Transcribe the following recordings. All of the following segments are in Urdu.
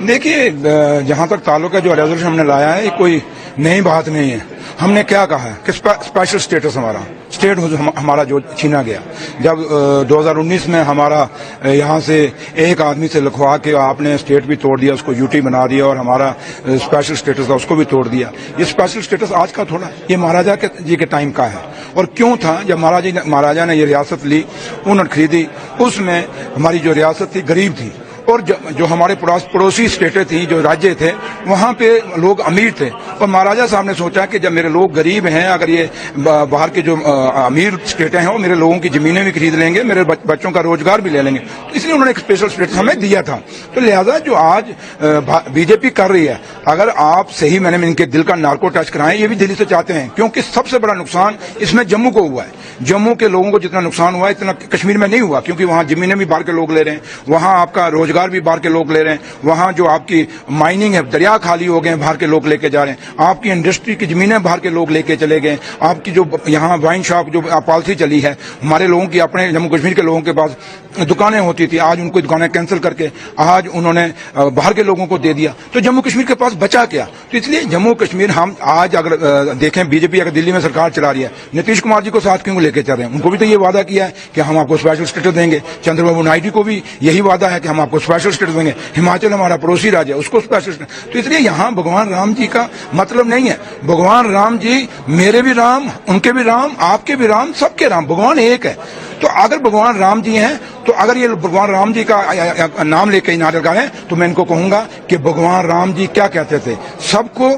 دیکھیے جہاں تک تعلق ہے جو ریزولوشن ہم نے لایا ہے یہ کوئی نئی بات نہیں ہے. ہم نے کیا کہا ہے کہ اسپیشل اسٹیٹس اسٹیٹ ہمارا جو چھینا گیا جب 2019 میں ہمارا یہاں سے ایک آدمی سے لکھوا کے آپ نے اسٹیٹ بھی توڑ دیا, اس کو یوٹی بنا دیا اور ہمارا اسپیشل اسٹیٹس تھا اس کو بھی توڑ دیا. یہ اسپیشل اسٹیٹس آج کا تھوڑا یہ مہاراجا جی کے ٹائم کا ہے. اور کیوں تھا جب مہاراجا نے یہ ریاست لی انہوں نے خریدی, اس میں ہماری جو ریاست تھی غریب تھی اور جو ہمارے پڑوسی اسٹیٹیں تھیں جو راجیہ تھے وہاں پہ لوگ امیر تھے. اور مہاراجا صاحب نے سوچا کہ جب میرے لوگ غریب ہیں اگر یہ باہر کے جو امیر اسٹیٹیں ہیں وہ میرے لوگوں کی زمینیں بھی خرید لیں گے, میرے بچوں کا روزگار بھی لے لیں گے, تو اس لیے انہوں نے ایک اسپیشل اسٹیٹس ہمیں دیا تھا. تو لہذا جو آج بی جے پی کر رہی ہے اگر آپ صحیح میں نے ان کے دل کا نارکو ٹچ کرائیں, یہ بھی دلی سے چاہتے ہیں کیونکہ سب سے بڑا نقصان اس میں جموں کو ہوا ہے. جموں کے لوگوں کو جتنا نقصان ہوا ہے اتنا کشمیر میں نہیں ہوا کیونکہ وہاں زمینیں بھی باہر کے لوگ لے رہے ہیں, وہاں آپ کا روزگار بھی باہر کے لوگ لے رہے ہیں, وہاں جو آپ کی مائننگ ہے دریا خالی ہو گئے ہیں باہر کے لوگ لے کے جا رہے ہیں, آپ کی انڈسٹری کی زمینیں باہر کے لوگ لے کے چلے گئے, آپ کی جو یہاں وائن شاپ جو پالیسی چلی ہے ہمارے لوگوں کی اپنے جموں کشمیر کے لوگوں کے پاس دکانیں ہوتی تھی آج ان کو دکانیں کینسل کر کے آج انہوں نے باہر کے لوگوں کو دے دیا. تو جموں کشمیر کے پاس بچا کیا؟ تو اس لیے جموں کشمیر ہم آج اگر دیکھیں بی جے پی اگر دلی میں سرکار چلا رہی ہے نتیش کمار جی کو ساتھ کیوں لے کے چل رہے ہیں؟ ان کو بھی تو یہ وعدہ کیا ہے کہ ہم آپ کو اسپیشل اسٹیٹس دیں گے. چندر بابو نائیڈو کو بھی یہی وعدہ ہے کہ ہم آپ کو اسپیشل اسٹیٹس دیں گے. ہماچل ہمارا پڑوسی راج ہے اس کو اسپیشل اسٹیٹس. تو اس لیے یہاں بھگوان رام جی کا مطلب نہیں ہے. بھگوان رام جی میرے بھی رام, ان کے بھی رام, آپ کے بھی رام, سب کے رام, بھگوان ایک ہے. تو اگر بھگوان رام جی ہیں تو اگر یہ بھگوان رام جی کا نام لے کے نعرے لگائیں تو میں ان کو کہوں گا کہ بھگوان رام جی کیا کہتے تھے سب کو.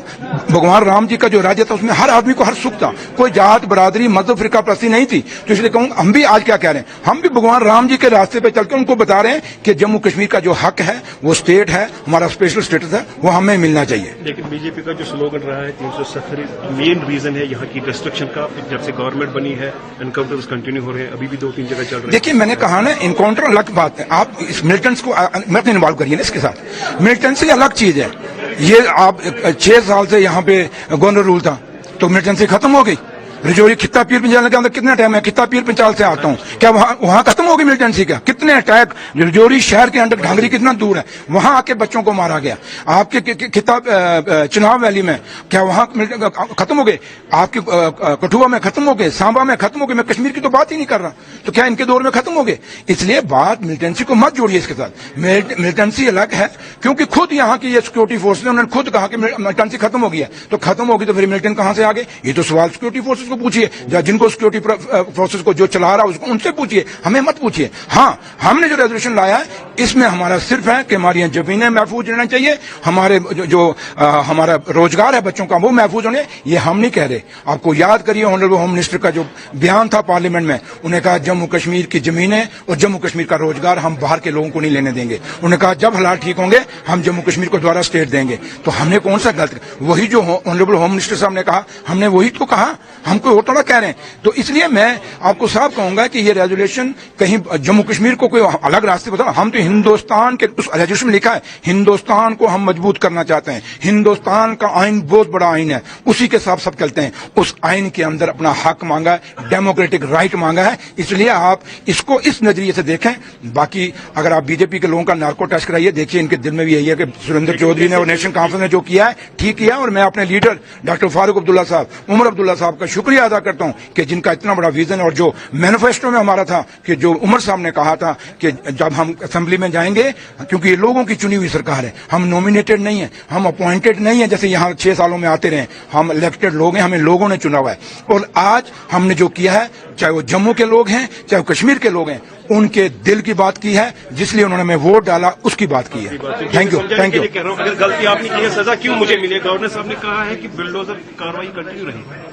بھگوان رام جی کا جو راجیہ تھا اس میں ہر آدمی کو ہر سکھ تھا, کوئی جات برادری مذہب فرقہ پرستی نہیں تھی. تو اس لیے کہوں ہم بھی آج کیا کہہ رہے ہیں, ہم بھی بھگوان رام جی کے راستے پہ چل کے ان کو بتا رہے ہیں کہ جموں کشمیر کا جو حق ہے وہ اسٹیٹ ہے, ہمارا اسپیشل اسٹیٹس ہے, وہ ہمیں ملنا چاہیے. لیکن بی جے پی کا جو سلوگن رہا ہے 370 مین ریزن ہے یہاں کی ڈسٹرکشن کا. جب سے گورنمنٹ بنی ہے انکاؤنٹرز کنٹینیو ہو رہے ہیں, ابھی بھی 2-3 جگہ چل رہے ہیں. دیکھیے میں نے کہا نا انکاؤنٹر الگ بات ہے, آپ اس ملٹنٹس کو مت انوالو کریے نا اس کے ساتھ. ملٹنسی الگ چیز ہے. یہ آپ 6 سال سے یہاں پہ گورنر رول تھا تو ملٹنسی ختم ہو گئی. رجوری خطہ پیر پنجال کے اندر کتنا ٹائم ہے, خطہ پیر پنچال سے آتا ہوں, کیا وہاں ختم ہوگی ملٹنسی کا؟ کتنے اٹیک رجوری شہر کے اندر ڈھانگری کتنا دور ہے, وہاں آ کے بچوں کو مارا گیا. آپ کے خطہ چناب ویلی میں کیا وہاں ختم ہو گئے؟ آپ کے کٹھوا میں ختم ہو گئے, سانبا میں ختم ہو گئے. میں کشمیر کی تو بات ہی نہیں کر رہا, تو کیا ان کے دور میں ختم ہو گئے؟ اس لیے بات ملٹنسی کو مت جوڑیے اس کے ساتھ. ملٹنسی الگ ہے کیونکہ خود یہاں کی یہ سیکورٹی فورس نے انہوں نے خود کہا کہ ملٹنسی ختم ہو گئی ہے. تو ختم ہوگی تو پھر ملٹن کہاں سے آ گئے؟ یہ تو سوال سیکورٹی فورسز کو پوچھیے, جن کو سیکورٹی فورسز کو جو چلا رہا ہے ان سے پوچھیے, ہمیں مت پوچھیے. ہاں ہم نے جو ریزولوشن لایا ہے اس میں ہمارا صرف ہے کہ ہماری زمینیں محفوظ رہنا چاہیے, ہمارے جو ہمارا روزگار ہے بچوں کا وہ محفوظ ہونے. یہ ہم نہیں کہہ رہے. آپ کو یاد کریے آنریبل ہوم منسٹر کا جو بیان تھا پارلیمنٹ میں, انہوں نے کہا جموں کشمیر کی زمینیں اور جموں کشمیر کا روزگار ہم باہر کے لوگوں کو نہیں لینے دیں گے. انہوں نے کہا جب حالات ٹھیک ہوں گے ہم جموں کشمیر کو دوبارہ اسٹیٹ دیں گے. تو ہم نے کون سا غلط, وہی جو آنریبل ہوم منسٹر صاحب نے کہا ہم نے وہی تو کہا, ہم کو اور تھوڑا کہہ رہے ہیں. تو اس لیے میں آپ کو صاحب کہوں گا کہ یہ ریزولوشن کہیں جموں کشمیر کو کوئی الگ راستے بتا. ہم تو ہندوستان کے اس ریزولوشن میں لکھا ہے ہندوستان کو ہم مضبوط کرنا چاہتے ہیں. ہندوستان کا آئین بہت بڑا آئین ہے, اسی کے ساتھ سب چلتے ہیں. اس آئین کے اندر اپنا حق مانگا ہے, ڈیموکریٹک رائٹ مانگا ہے. اس لیے آپ اس کو اس نظریے سے دیکھیں. باقی اگر آپ بی جے پی کے لوگوں کا نارکو ٹیسٹ کرائیے, دیکھیے ان کے دل میں بھی یہی ہے کہ سریندر چودھری نے اور نیشنل کانفرنس نے جو کیا ہے ٹھیک کیا. اور میں اپنے لیڈر ڈاکٹر فاروق عبداللہ صاحب, عمر عبداللہ صاحب کا شکریہ ادا کرتا ہوں کہ جن کا اتنا بڑا ویژن, اور جو مینیفیسٹو میں ہمارا تھا کہ جو عمر صاحب نے کہا تھا کہ جب ہم اسمبلی میں جائیں گے, کیونکہ یہ لوگوں کی چنی ہوئی سرکار ہے, ہم نومینیٹڈ نہیں ہیں, ہم اپوائنٹڈ نہیں ہیں جیسے یہاں 6 سالوں میں آتے رہے. ہم الیکٹڈ لوگ ہیں, ہمیں لوگوں نے چنا ہوا ہے. اور آج ہم نے جو کیا ہے, چاہے وہ جموں کے لوگ ہیں چاہے وہ کشمیر کے لوگ ہیں, ان کے دل کی بات کی ہے, جس لیے انہوں نے ہمیں ووٹ ڈالا اس کی بات کی ہے. Thank you. Thank you. اگر غلطی آپ نے کی ہے سزا کیوں مجھے ملے؟ گورنر صاحب نے کہا ہے کہ بلڈوزر کاروائی کنٹینیو رہے.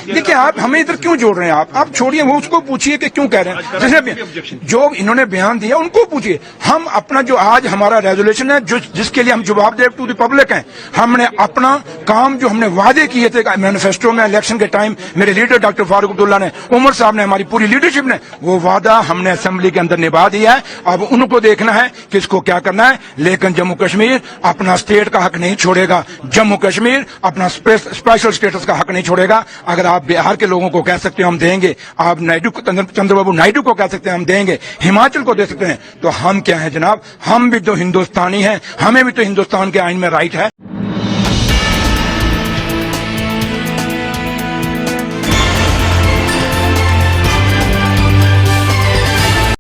دیکھیے آپ ہمیں ادھر کیوں جوڑ رہے ہیں؟ آپ چھوڑیے, وہ اس کو پوچھیے کہ کیوں کہہ رہے ہیں. جیسے جو انہوں نے بیان دیا ان کو پوچھیے. ہم اپنا جو آج ہمارا ریزولوشن ہے جس کے لیے ہم جواب دہ ٹو دی پبلک ہیں, ہم نے اپنا کام جو ہم نے وعدے کیے تھے مینیفیسٹو میں الیکشن کے ٹائم, میرے لیڈر ڈاکٹر فاروق عبداللہ نے, عمر صاحب نے, ہماری پوری لیڈرشپ نے, وہ وعدہ ہم نے اسمبلی کے اندر نبھا دیا ہے. اب ان کو دیکھنا ہے کہ اس کو کیا کرنا ہے. لیکن جموں کشمیر اپنا اسٹیٹ کا حق نہیں چھوڑے گا, جموں کشمیر اپنا اسپیشل اسٹیٹس کا حق نہیں چھوڑے گا. اگر آپ بہار کے لوگوں کو کہہ سکتے ہیں ہم دیں گے, آپ چندر بابو نائیڈو کو کہہ سکتے ہیں ہم دیں گے, ہماچل کو دے سکتے ہیں, تو ہم کیا ہیں جناب؟ ہم بھی تو ہندوستانی ہیں, ہمیں بھی تو ہندوستان کے آئین میں رائٹ ہے.